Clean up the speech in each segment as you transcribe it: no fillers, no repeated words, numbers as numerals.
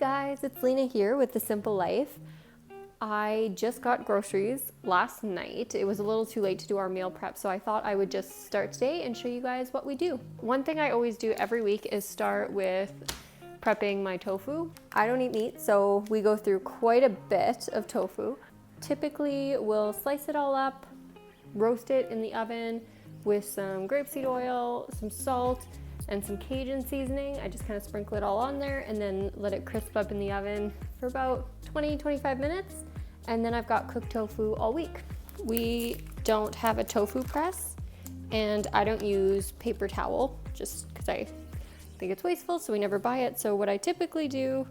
guys, it's Lena here with The Simple Life. I just got groceries last night. It was a little too late to do our meal prep, so I thought I would just start today and show you guys what we do. One thing I always do every week is start with prepping my tofu. I don't eat meat, so we go through quite a bit of tofu. Typically, we'll slice it all up, roast it in the oven with some grapeseed oil, some salt, and some Cajun seasoning. I just kind of sprinkle it all on there and then let it crisp up in the oven for about 20-25 minutes. And then I've got cooked tofu all week. We don't have a tofu press and I don't use paper towel just because I think it's wasteful, so we never buy it. So what I typically do,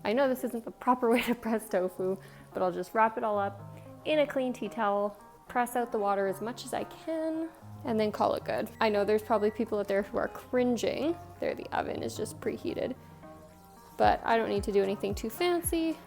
I know this isn't the proper way to press tofu, but I'll just wrap it all up in a clean tea towel, press out the water as much as I can, and then call it good. I know there's probably people out there who are cringing. There, the oven is just preheated, but I don't need to do anything too fancy.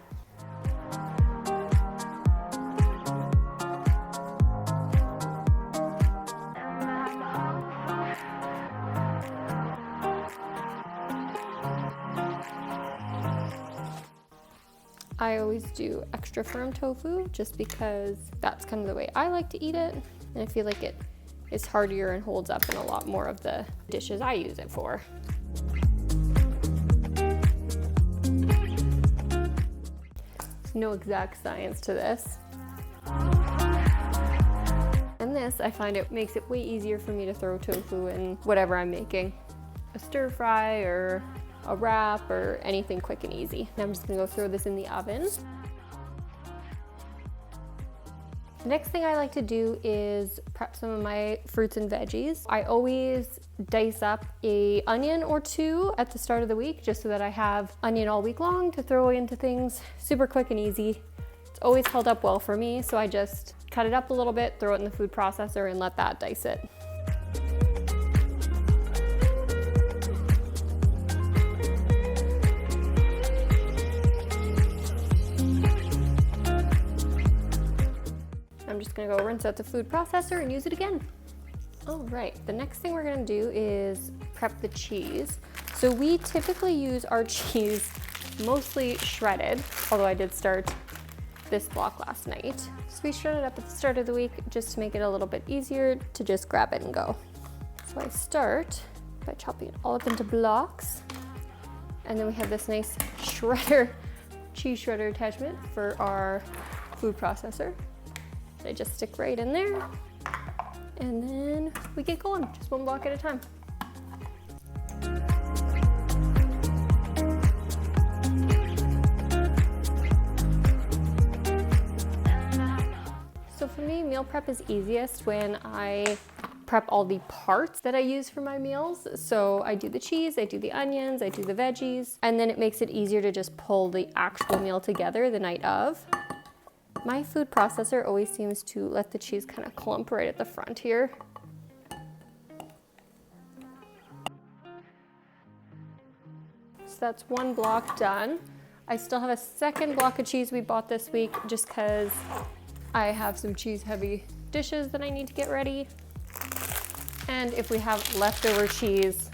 I always do extra firm tofu just because that's kind of the way I like to eat it, and I feel like it is heartier and holds up in a lot more of the dishes I use it for. There's no exact science to this. And this, I find it makes it way easier for me to throw tofu in whatever I'm making. A stir fry or a wrap or anything quick and easy. Now I'm just gonna go throw this in the oven. The next thing I like to do is prep some of my fruits and veggies. I always dice up an onion or two at the start of the week just so that I have onion all week long to throw into things super quick and easy. It's always held up well for me, so I just cut it up a little bit, throw it in the food processor, and let that dice it. I'm just gonna go rinse out the food processor and use it again. All right, the next thing we're gonna do is prep the cheese. So we typically use our cheese mostly shredded, although I did start this block last night. So we shred it up at the start of the week just to make it a little bit easier to just grab it and go. So I start by chopping it all up into blocks. And then we have this nice shredder, cheese shredder attachment for our food processor. I just stick right in there, and then we get going, just one block at a time. So for me, meal prep is easiest when I prep all the parts that I use for my meals. So I do the cheese, I do the onions, I do the veggies, and then it makes it easier to just pull the actual meal together the night of. My food processor always seems to let the cheese kind of clump right at the front here. So that's one block done. I still have a second block of cheese we bought this week just because I have some cheese heavy dishes that I need to get ready. And if we have leftover cheese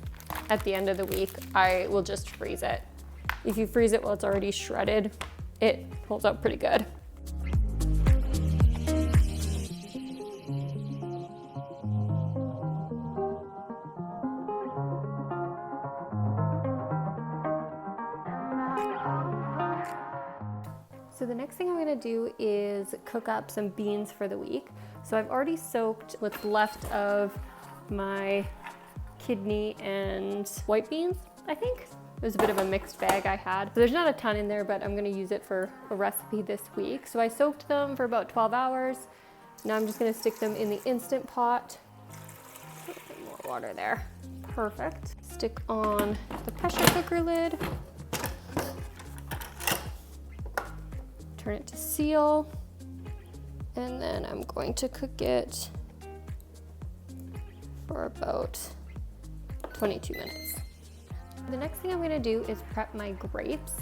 at the end of the week, I will just freeze it. If you freeze it while it's already shredded, it holds up pretty good. So the next thing I'm gonna do is cook up some beans for the week. So I've already soaked what's left of my kidney and white beans, I think. It was a bit of a mixed bag I had. So there's not a ton in there, but I'm gonna use it for a recipe this week. So I soaked them for about 12 hours. Now I'm just gonna stick them in the Instant Pot. A bit more water there. Perfect. Stick on the pressure cooker lid. Turn it to seal, and then I'm going to cook it for about 22 minutes. The next thing I'm gonna do is prep my grapes.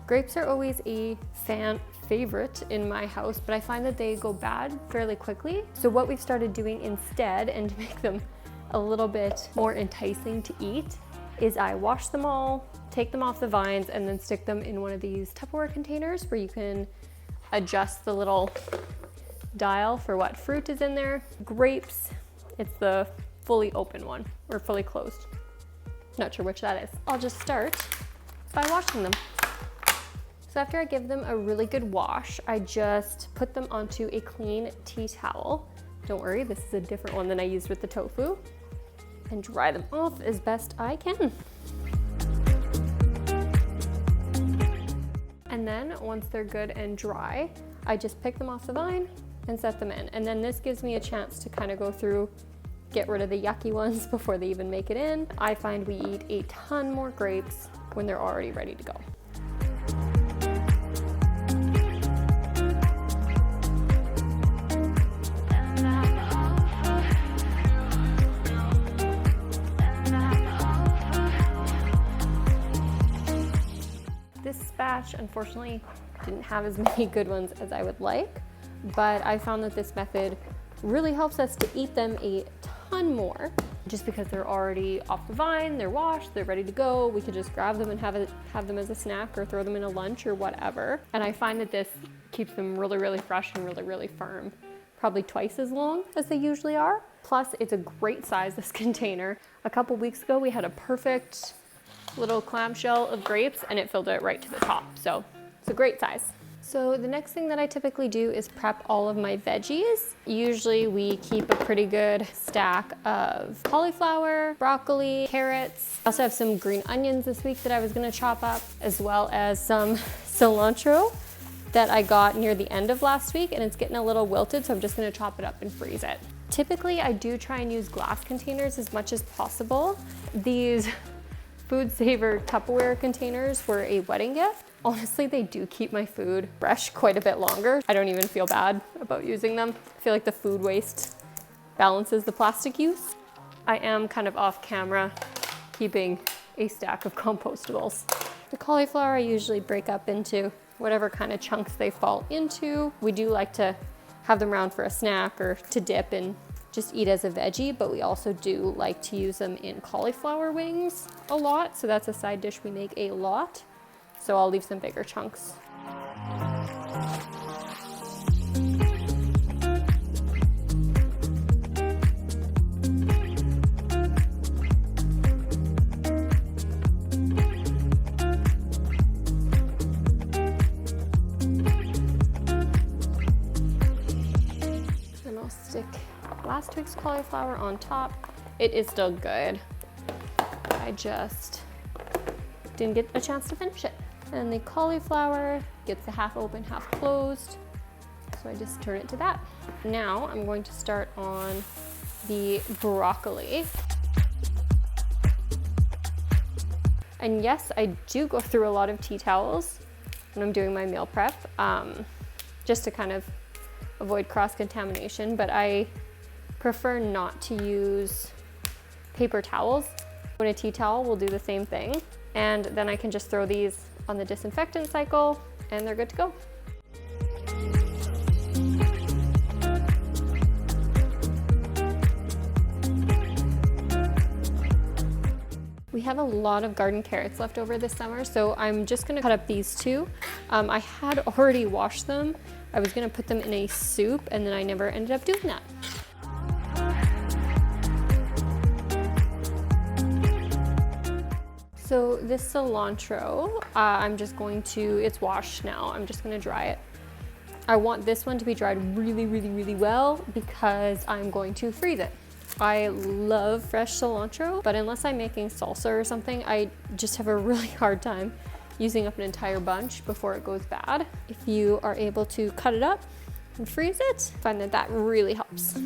Grapes are always a fan favorite in my house, but I find that they go bad fairly quickly. So what we've started doing instead, and to make them a little bit more enticing to eat, is I wash them all, take them off the vines, and then stick them in one of these Tupperware containers where you can adjust the little dial for what fruit is in there. Grapes, it's the fully open one or fully closed. Not sure which that is. I'll just start by washing them. So after I give them a really good wash, I just put them onto a clean tea towel. Don't worry, this is a different one than I used with the tofu. And dry them off as best I can. And then once they're good and dry, I just pick them off the vine and set them in. And then this gives me a chance to kind of go through, get rid of the yucky ones before they even make it in. I find we eat a ton more grapes when they're already ready to go. This batch unfortunately didn't have as many good ones as I would like, but I found that this method really helps us to eat them a ton more, just because they're already off the vine, they're washed, they're ready to go. We could just grab them and have them as a snack or throw them in a lunch or whatever. And I find that this keeps them really, really fresh and really, really firm, probably twice as long as they usually are. Plus, it's a great size, this container. A couple weeks ago, we had a perfect little clamshell of grapes and it filled it right to the top. So it's a great size. So the next thing that I typically do is prep all of my veggies. Usually we keep a pretty good stack of cauliflower, broccoli, carrots. I also have some green onions this week that I was gonna chop up, as well as some cilantro that I got near the end of last week, and it's getting a little wilted, so I'm just gonna chop it up and freeze it. Typically I do try and use glass containers as much as possible. These Food Saver Tupperware containers were a wedding gift. Honestly, they do keep my food fresh quite a bit longer. I don't even feel bad about using them. I feel like the food waste balances the plastic use. I am kind of off camera keeping a stack of compostables. The cauliflower I usually break up into whatever kind of chunks they fall into. We do like to have them around for a snack or to dip and just eat as a veggie, but we also do like to use them in cauliflower wings a lot. So that's a side dish we make a lot. So I'll leave some bigger chunks. And I'll stick last week's cauliflower on top. It is still good. I just didn't get a chance to finish it. And the cauliflower gets the half open, half closed. So I just turn it to that. Now I'm going to start on the broccoli. And yes, I do go through a lot of tea towels when I'm doing my meal prep, just to kind of avoid cross-contamination, but I prefer not to use paper towels. When a tea towel will do the same thing. And then I can just throw these on the disinfectant cycle and they're good to go. We have a lot of garden carrots left over this summer, so I'm just gonna cut up these two. I had already washed them. I was gonna put them in a soup and then I never ended up doing that. So this cilantro, I'm just going to, it's washed now, I'm just gonna dry it. I want this one to be dried really, really, really well because I'm going to freeze it. I love fresh cilantro, but unless I'm making salsa or something, I just have a really hard time using up an entire bunch before it goes bad. If you are able to cut it up and freeze it, I find that that really helps.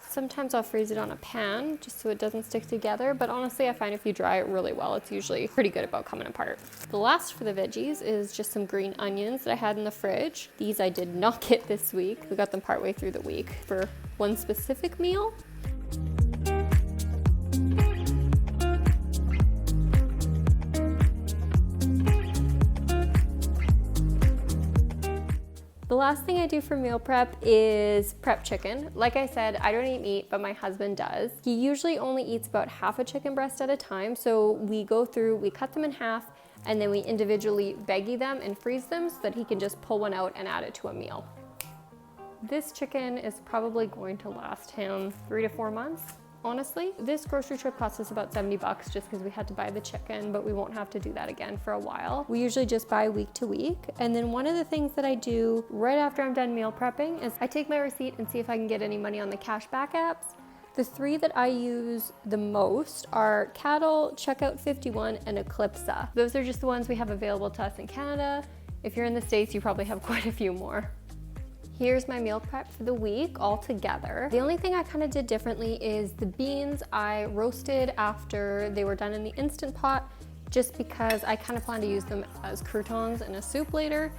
Sometimes I'll freeze it on a pan just so it doesn't stick together, but honestly I find if you dry it really well, it's usually pretty good about coming apart. The last for the veggies is just some green onions that I had in the fridge. These I did not get this week. We got them partway through the week for one specific meal. last thing I do for meal prep is prep chicken. Like I said, I don't eat meat, but my husband does. He usually only eats about half a chicken breast at a time. So we go through, we cut them in half, and then we individually veggie them and freeze them so that he can just pull one out and add it to a meal. This chicken is probably going to last him 3 to 4 months. Honestly, this grocery trip cost us about 70 bucks just because we had to buy the chicken, but we won't have to do that again for a while. We usually just buy week to week. And then one of the things that I do right after I'm done meal prepping is I take my receipt and see if I can get any money on the cashback apps. The 3 that I use the most are Cattle, Checkout 51, and Eclipsa. Those are just the ones we have available to us in Canada. If you're in the States, you probably have quite a few more. Here's my meal prep for the week all together. The only thing I kind of did differently is the beans I roasted after they were done in the Instant Pot, just because I kind of plan to use them as croutons in a soup later.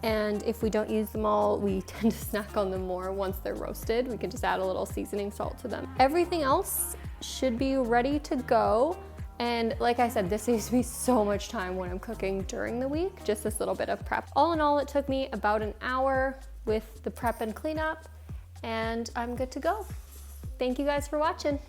And if we don't use them all, we tend to snack on them more once they're roasted. We can just add a little seasoning salt to them. Everything else should be ready to go. And like I said, this saves me so much time when I'm cooking during the week, just this little bit of prep. All in all, it took me about an hour with the prep and cleanup, and I'm good to go. Thank you guys for watching.